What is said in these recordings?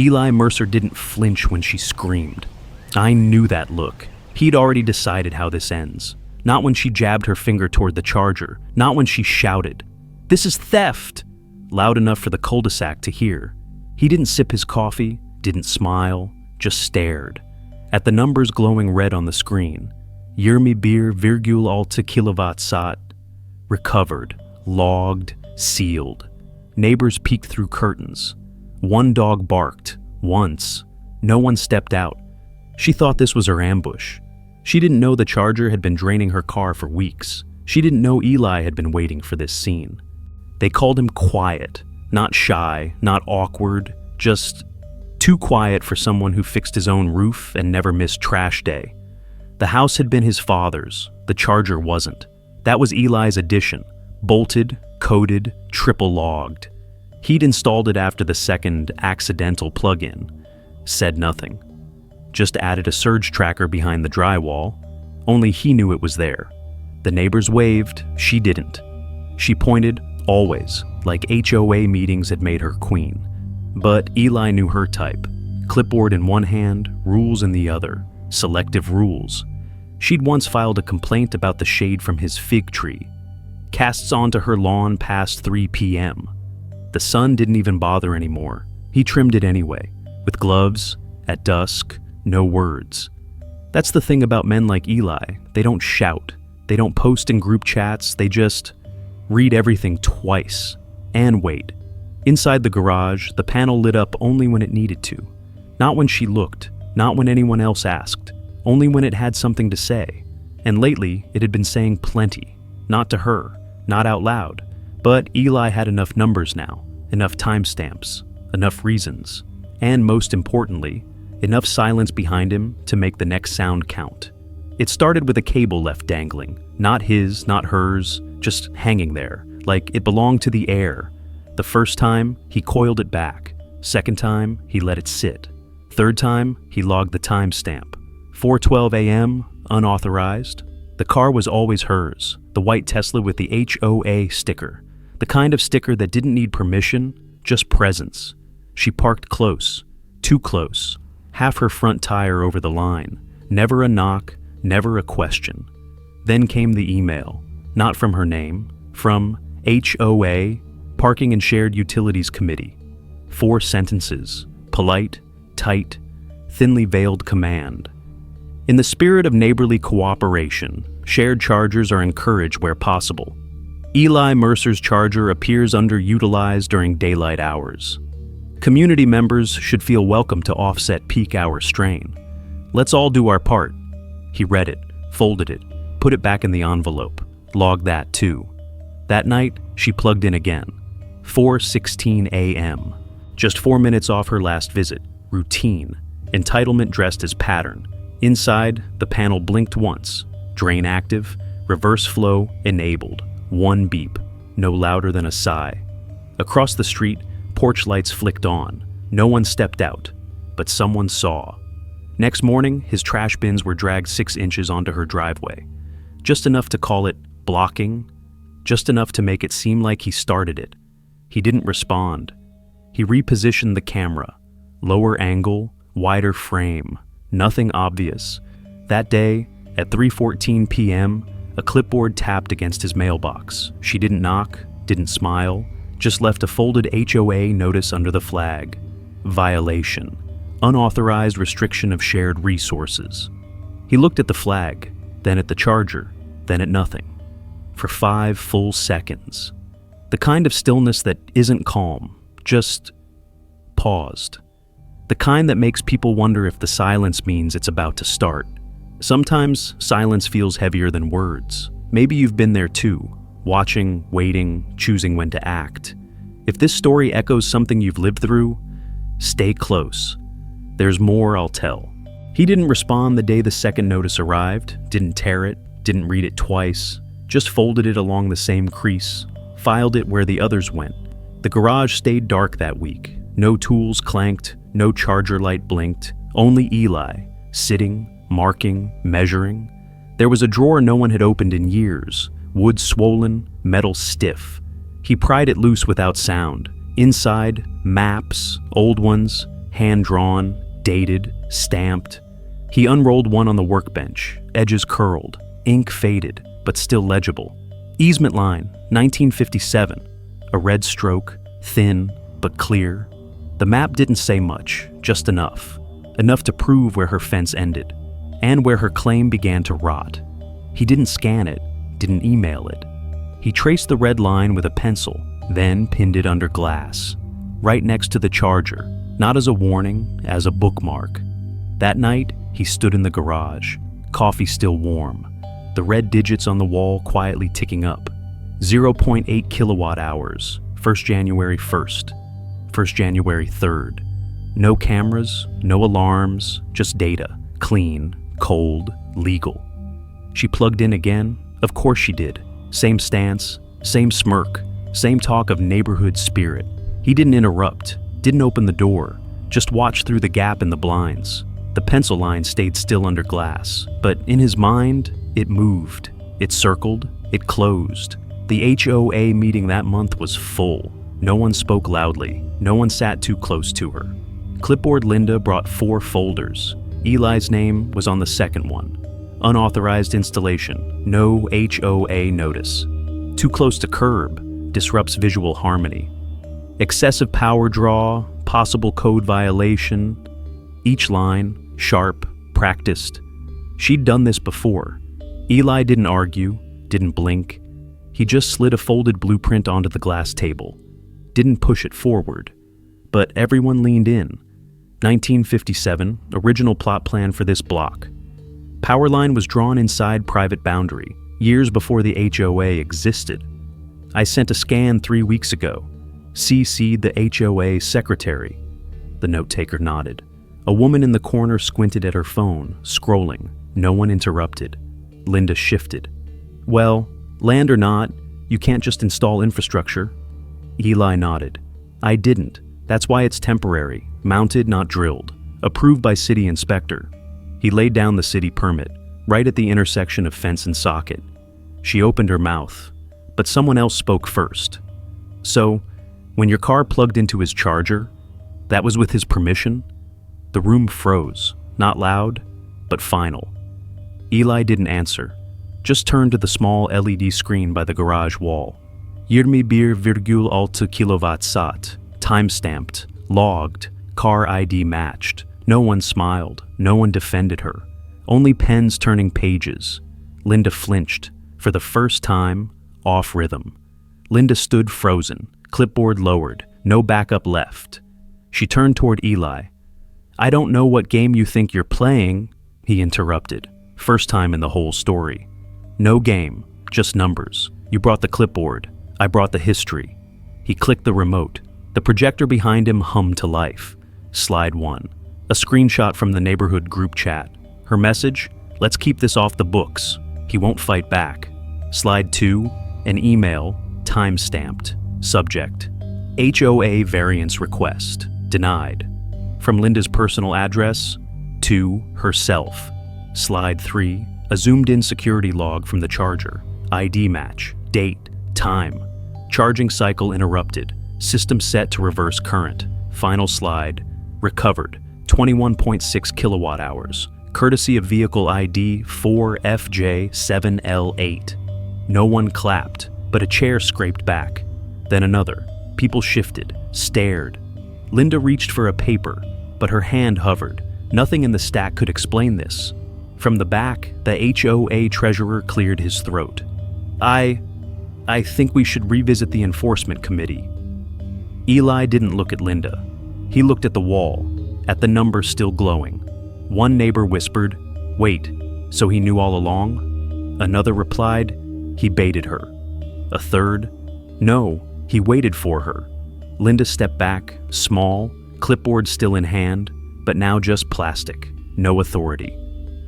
Eli Mercer didn't flinch when she screamed. I knew that look. He'd already decided how this ends. Not when she jabbed her finger toward the charger, not when she shouted, "This is theft!" loud enough for the cul-de-sac to hear. He didn't sip his coffee, didn't smile, just stared. At the numbers glowing red on the screen. Yirmi beer, virgule alta kilowatt sat. Recovered, logged, sealed. Neighbors peeked through curtains. One dog barked, once. No one stepped out. She thought this was her ambush. She didn't know the charger had been draining her car for weeks. She didn't know Eli had been waiting for this scene. They called him quiet, not shy, not awkward, just too quiet for someone who fixed his own roof and never missed trash day. The house had been his father's, the charger wasn't. That was Eli's addition, bolted, coded, triple logged. He'd installed it after the second accidental plug-in. Said nothing. Just added a surge tracker behind the drywall. Only he knew it was there. The neighbors waved, she didn't. She pointed, always, like HOA meetings had made her queen. But Eli knew her type. Clipboard in one hand, rules in the other. Selective rules. She'd once filed a complaint about the shade from his fig tree. Casts onto her lawn past 3 p.m. The sun didn't even bother anymore. He trimmed it anyway, with gloves, at dusk, no words. That's the thing about men like Eli. They don't shout. They don't post in group chats. They just read everything twice and wait. Inside the garage, the panel lit up only when it needed to. Not when she looked, not when anyone else asked, only when it had something to say. And lately, it had been saying plenty. Not to her, not out loud. But Eli had enough numbers now, enough timestamps, enough reasons, and most importantly, enough silence behind him to make the next sound count. It started with a cable left dangling, not his, not hers, just hanging there, like it belonged to the air. The first time, he coiled it back. Second time, he let it sit. Third time, he logged the timestamp. 4:12 a.m., unauthorized. The car was always hers, the white Tesla with the HOA sticker. The kind of sticker that didn't need permission, just presence. She parked close, too close, half her front tire over the line. Never a knock, never a question. Then came the email, not from her name, from HOA, Parking and Shared Utilities Committee. 4 sentences, polite, tight, thinly veiled command. In the spirit of neighborly cooperation, shared chargers are encouraged where possible. Eli Mercer's charger appears underutilized during daylight hours. Community members should feel welcome to offset peak hour strain. Let's all do our part. He read it, folded it, put it back in the envelope, logged that too. That night, she plugged in again. 4:16 a.m. Just 4 minutes off her last visit. Routine. Entitlement dressed as pattern. Inside, the panel blinked once. Drain active. Reverse flow enabled. 1 beep. No louder than a sigh. Across the street, porch lights flicked on. No one stepped out, but someone saw. Next morning, his trash bins were dragged 6 inches onto her driveway. Just enough to call it blocking. Just enough to make it seem like he started it. He didn't respond. He repositioned the camera. Lower angle, wider frame. Nothing obvious. That day, at 3:14 p.m., a clipboard tapped against his mailbox. She didn't knock, didn't smile, just left a folded HOA notice under the flag. Violation. Unauthorized restriction of shared resources. He looked at the flag, then at the charger, then at nothing. For 5 full seconds. The kind of stillness that isn't calm, just paused. The kind that makes people wonder if the silence means it's about to start. Sometimes silence feels heavier than words. Maybe you've been there too, watching, waiting, choosing when to act. If this story echoes something you've lived through, stay close. There's more I'll tell. He didn't respond the day the second notice arrived, didn't tear it, didn't read it twice, just folded it along the same crease, filed it where the others went. The garage stayed dark that week. No tools clanked, no charger light blinked, only Eli, sitting, marking, measuring. There was a drawer no one had opened in years, wood swollen, metal stiff. He pried it loose without sound. Inside, maps, old ones, hand-drawn, dated, stamped. He unrolled one on the workbench, edges curled, ink faded, but still legible. Easement line, 1957. A red stroke, thin, but clear. The map didn't say much, just enough. Enough to prove where her fence ended, and where her claim began to rot. He didn't scan it, didn't email it. He traced the red line with a pencil, then pinned it under glass, right next to the charger, not as a warning, as a bookmark. That night, he stood in the garage, coffee still warm, the red digits on the wall quietly ticking up. 0.8 kilowatt hours, 1st January 1st, 1st January 3rd. No cameras, no alarms, just data, clean, cold, legal. She plugged in again, of course she did. Same stance, same smirk, same talk of neighborhood spirit. He didn't interrupt, didn't open the door, just watched through the gap in the blinds. The pencil line stayed still under glass, but in his mind, it moved, it circled, it closed. The HOA meeting that month was full. No one spoke loudly, no one sat too close to her. Clipboard Linda brought 4 folders. Eli's name was on the second one. Unauthorized installation, no HOA notice. Too close to curb, disrupts visual harmony. Excessive power draw, possible code violation. Each line, sharp, practiced. She'd done this before. Eli didn't argue, didn't blink. He just slid a folded blueprint onto the glass table. Didn't push it forward. But everyone leaned in. 1957, original plot plan for this block. Power line was drawn inside private boundary, years before the HOA existed. I sent a scan 3 weeks ago. CC'd the HOA secretary. The note-taker nodded. A woman in the corner squinted at her phone, scrolling. No one interrupted. Linda shifted. Well, land or not, you can't just install infrastructure. Eli nodded. I didn't. That's why it's temporary, mounted, not drilled. Approved by city inspector. He laid down the city permit, right at the intersection of fence and socket. She opened her mouth, but someone else spoke first. So, when your car plugged into his charger, that was with his permission? The room froze, not loud, but final. Eli didn't answer, just turned to the small LED screen by the garage wall. 21,8 kilowatt sat, time-stamped, logged, car ID matched. No one smiled, no one defended her. Only pens turning pages. Linda flinched, for the first time, off rhythm. Linda stood frozen, clipboard lowered, no backup left. She turned toward Eli. I don't know what game you think you're playing, he interrupted. First time in the whole story. No game, just numbers. You brought the clipboard. I brought the history. He clicked the remote. The projector behind him hummed to life. Slide 1. A screenshot from the neighborhood group chat. Her message? Let's keep this off the books. He won't fight back. Slide 2. An email, time-stamped. Subject. HOA variance request. Denied. From Linda's personal address to herself. Slide 3. A zoomed-in security log from the charger. ID match. Date. Time. Charging cycle interrupted. System set to reverse current. Final slide. Recovered. 21.6 kilowatt hours. Courtesy of vehicle ID 4FJ7L8. No one clapped, but a chair scraped back. Then another. People shifted, stared. Linda reached for a paper, but her hand hovered. Nothing in the stack could explain this. From the back, the HOA treasurer cleared his throat. I think we should revisit the enforcement committee. Eli didn't look at Linda. He looked at the wall, at the number still glowing. One neighbor whispered, "Wait, so he knew all along?" Another replied, "He baited her." A third, "No, he waited for her." Linda stepped back, small, clipboard still in hand, but now just plastic, no authority.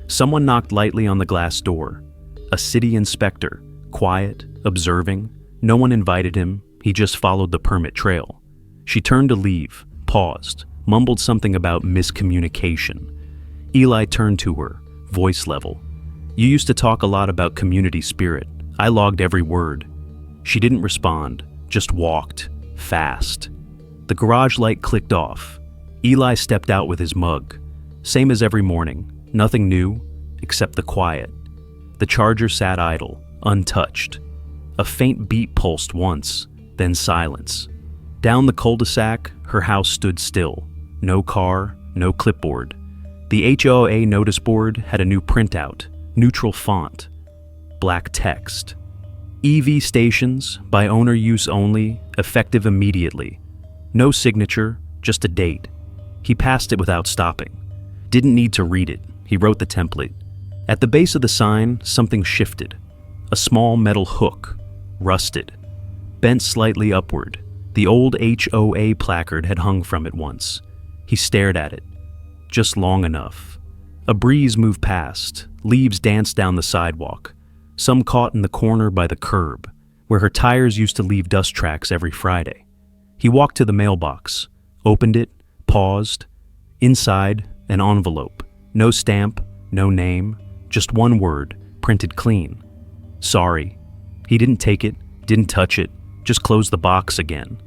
Someone knocked lightly on the glass door. A city inspector, quiet, observing. No one invited him, he just followed the permit trail. She turned to leave, paused, mumbled something about miscommunication. Eli turned to her, voice level. "You used to talk a lot about community spirit. I logged every word." She didn't respond, just walked, fast. The garage light clicked off. Eli stepped out with his mug. Same as every morning, nothing new, except the quiet. The charger sat idle, untouched. A faint beat pulsed once, then silence. Down the cul-de-sac, her house stood still. No car, no clipboard. The HOA notice board had a new printout, neutral font, black text. EV stations, by owner use only, effective immediately. No signature, just a date. He passed it without stopping. Didn't need to read it, he wrote the template. At the base of the sign, something shifted. A small metal hook, rusted, bent slightly upward. The old HOA placard had hung from it once. He stared at it, just long enough. A breeze moved past, leaves danced down the sidewalk, some caught in the corner by the curb, where her tires used to leave dust tracks every Friday. He walked to the mailbox, opened it, paused. Inside, an envelope. No stamp, no name, just one word, printed clean. Sorry. He didn't take it, didn't touch it, just closed the box again.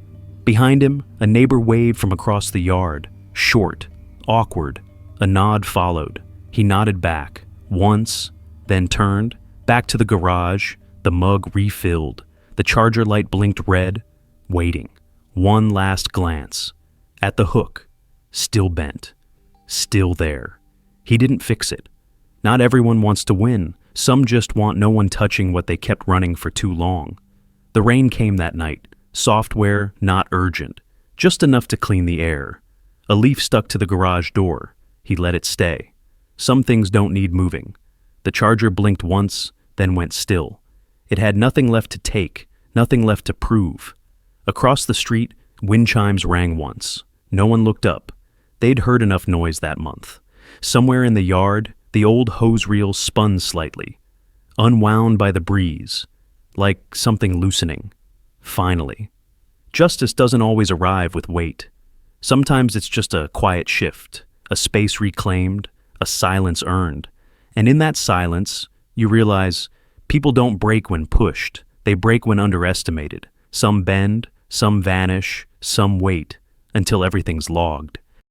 Behind him, a neighbor waved from across the yard, short, awkward. A nod followed. He nodded back, once, then turned, back to the garage, the mug refilled. The charger light blinked red, waiting. One last glance. At the hook, still bent, still there. He didn't fix it. Not everyone wants to win. Some just want no one touching what they kept running for too long. The rain came that night. Software, not urgent. Just enough to clean the air. A leaf stuck to the garage door. He let it stay. Some things don't need moving. The charger blinked once, then went still. It had nothing left to take, nothing left to prove. Across the street, wind chimes rang once. No one looked up. They'd heard enough noise that month. Somewhere in the yard, the old hose reel spun slightly, unwound by the breeze, like something loosening. Finally. Justice doesn't always arrive with weight. Sometimes it's just a quiet shift, a space reclaimed, a silence earned. And in that silence, you realize people don't break when pushed. They break when underestimated. Some bend, some vanish, some wait, until everything's logged.